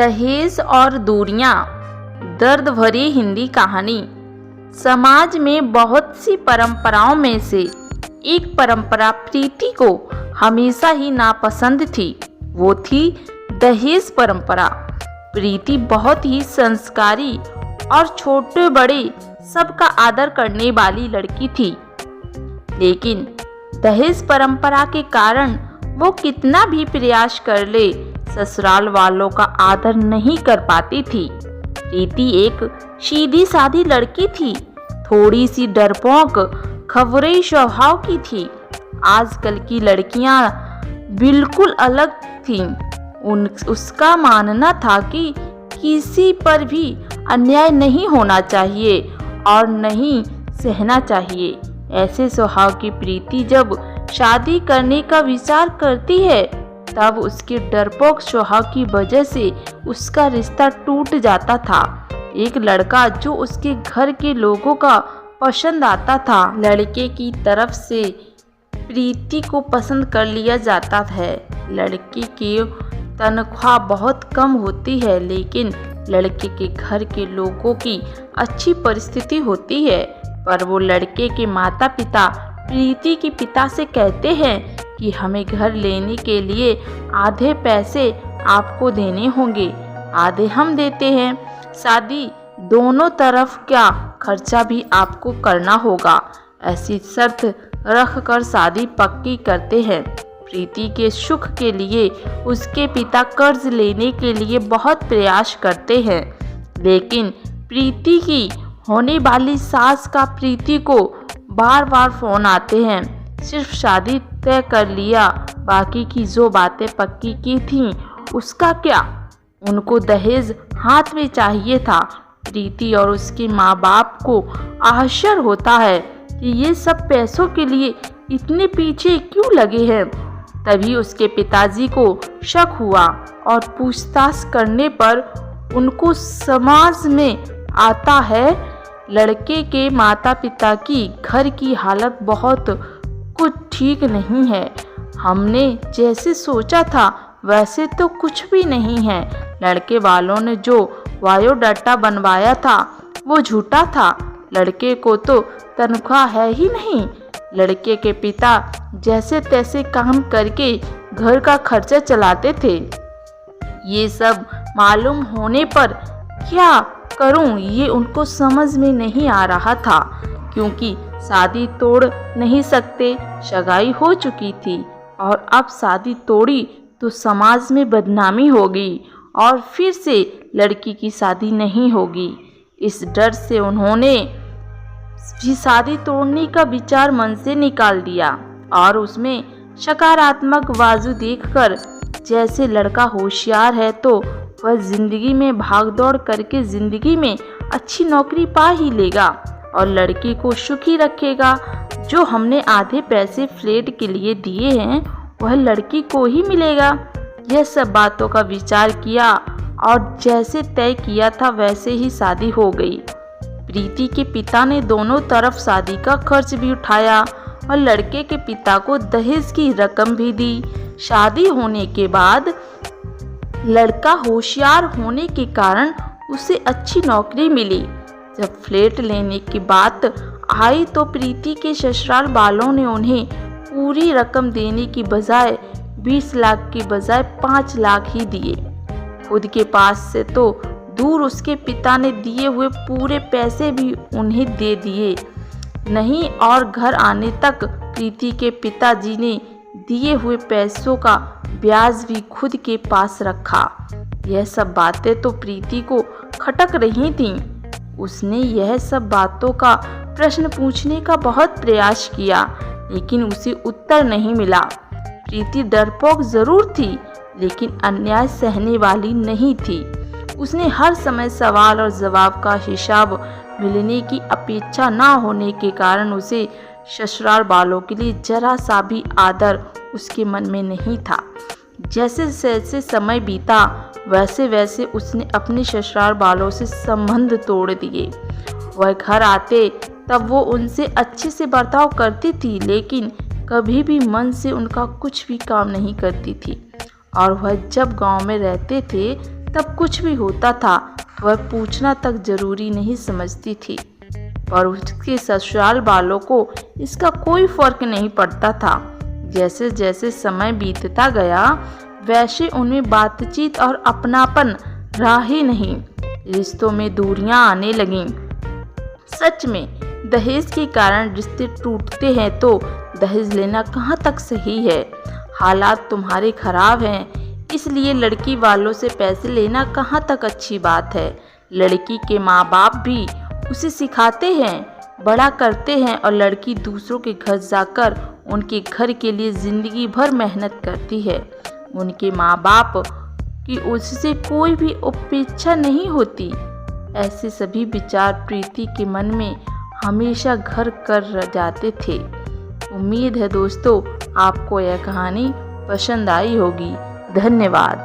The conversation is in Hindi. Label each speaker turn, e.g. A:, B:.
A: दहेज और दूरियां, दर्द भरी हिंदी कहानी। समाज में बहुत सी परंपराओं में से एक परंपरा प्रीति को हमेशा ही नापसंद थी। वो थी दहेज परंपरा। प्रीति बहुत ही संस्कारी और छोटे बड़े सबका आदर करने वाली लड़की थी, लेकिन दहेज परंपरा के कारण वो कितना भी प्रयास कर ले, ससुराल वालों का आदर नहीं कर पाती थी। प्रीति एक सीधी सादी लड़की थी, थोड़ी सी डरपोक खबरें स्वभाव की थी। आजकल की लड़कियां बिल्कुल अलग थीं। उसका मानना था कि किसी पर भी अन्याय नहीं होना चाहिए और नहीं सहना चाहिए। ऐसे स्वभाव की प्रीति जब शादी करने का विचार करती है, तब उसके डरपोक स्वभाव की वजह से उसका रिश्ता टूट जाता था। एक लड़का जो उसके घर के लोगों का पसंद आता था, लड़के की तरफ से प्रीति को पसंद कर लिया जाता है। लड़के की तनख्वाह बहुत कम होती है, लेकिन लड़के के घर के लोगों की अच्छी परिस्थिति होती है। पर वो लड़के के माता पिता प्रीति के पिता से कहते हैं कि हमें घर लेने के लिए आधे पैसे आपको देने होंगे, आधे हम देते हैं। शादी दोनों तरफ का खर्चा भी आपको करना होगा। ऐसी शर्त रख कर शादी पक्की करते हैं। प्रीति के सुख के लिए उसके पिता कर्ज लेने के लिए बहुत प्रयास करते हैं, लेकिन प्रीति की होने वाली सास का प्रीति को बार बार फोन आते हैं। सिर्फ शादी तय कर लिया, बाकी की जो बातें पक्की की थीं उसका क्या। उनको दहेज हाथ में चाहिए था। प्रीति और उसके माँ बाप को आश्चर्य होता है कि ये सब पैसों के लिए इतने पीछे क्यों लगे हैं। तभी उसके पिताजी को शक हुआ और पूछताछ करने पर उनको समझ में आता है लड़के के माता पिता की घर की हालत बहुत कुछ ठीक नहीं है। हमने जैसे सोचा था वैसे तो कुछ भी नहीं है। लड़के वालों ने जो बायोडाटा बनवाया था वो झूठा था। लड़के को तो तनख्वाह है ही नहीं। लड़के के पिता जैसे तैसे काम करके घर का खर्चा चलाते थे। ये सब मालूम होने पर क्या करूं ये उनको समझ में नहीं आ रहा था, क्योंकि शादी तोड़ नहीं सकते। सगाई हो चुकी थी और अब शादी तोड़ी तो समाज में बदनामी होगी और फिर से लड़की की शादी नहीं होगी। इस डर से उन्होंने भी शादी तोड़ने का विचार मन से निकाल दिया और उसमें सकारात्मक बाजू देखकर, जैसे लड़का होशियार है तो वह जिंदगी में भागदौड़ करके जिंदगी में अच्छी नौकरी पा ही लेगा और लड़की को सुखी रखेगा। जो हमने आधे पैसे फ्लैट के लिए दिए हैं वह लड़की को ही मिलेगा। यह सब बातों का विचार किया और जैसे तय किया था वैसे ही शादी हो गई। प्रीति के पिता ने दोनों तरफ शादी का खर्च भी उठाया और लड़के के पिता को दहेज की रकम भी दी। शादी होने के बाद लड़का होशियार होने के कारण उसे अच्छी नौकरी मिली। जब फ्लैट लेने की बात आई तो प्रीति के ससुराल वालों ने उन्हें पूरी रकम देने की बजाय 20 लाख की बजाय 5 लाख ही दिए। खुद के पास से तो दूर उसके पिता ने दिए हुए पूरे पैसे भी उन्हें दे दिए नहीं और घर आने तक प्रीति के पिताजी ने दिए हुए पैसों का ब्याज भी खुद के पास रखा। यह सब बातें तो प्रीति को खटक रही थीं। उसने यह सब बातों का प्रश्न पूछने का बहुत प्रयास किया, लेकिन उसे उत्तर नहीं मिला। प्रीति डरपोक जरूर थी, लेकिन अन्याय सहने वाली नहीं थी। उसने हर समय सवाल और जवाब का हिसाब मिलने की अपेक्षा न होने के कारण उसे ससुराल वालों के लिए जरा सा भी आदर उसके मन में नहीं था। जैसे जैसे समय बीता वैसे वैसे उसने अपने ससुराल वालों से संबंध तोड़ दिए। वह घर आते तब वो उनसे अच्छे से बर्ताव करती थी, लेकिन कभी भी मन से उनका कुछ भी काम नहीं करती थी। और वह जब गांव में रहते थे तब कुछ भी होता था तो वह पूछना तक जरूरी नहीं समझती थी, पर उसके ससुराल वालों को इसका कोई फर्क नहीं पड़ता था। जैसे जैसे समय बीतता गया वैसे उनमें बातचीत और अपनापन रहा ही नहीं, रिश्तों में दूरियां आने लगीं। सच में दहेज के कारण रिश्ते टूटते हैं तो दहेज लेना कहाँ तक सही है। हालात तुम्हारे खराब हैं इसलिए लड़की वालों से पैसे लेना कहाँ तक अच्छी बात है। लड़की के माँ बाप भी उसे सिखाते हैं, बड़ा करते हैं और लड़की दूसरों के घर जाकर उनके घर के लिए ज़िंदगी भर मेहनत करती है। उनके माँ बाप की उससे कोई भी अपेक्षा नहीं होती। ऐसे सभी विचार प्रीति के मन में हमेशा घर कर जाते थे। उम्मीद है दोस्तों आपको यह कहानी पसंद आई होगी। धन्यवाद।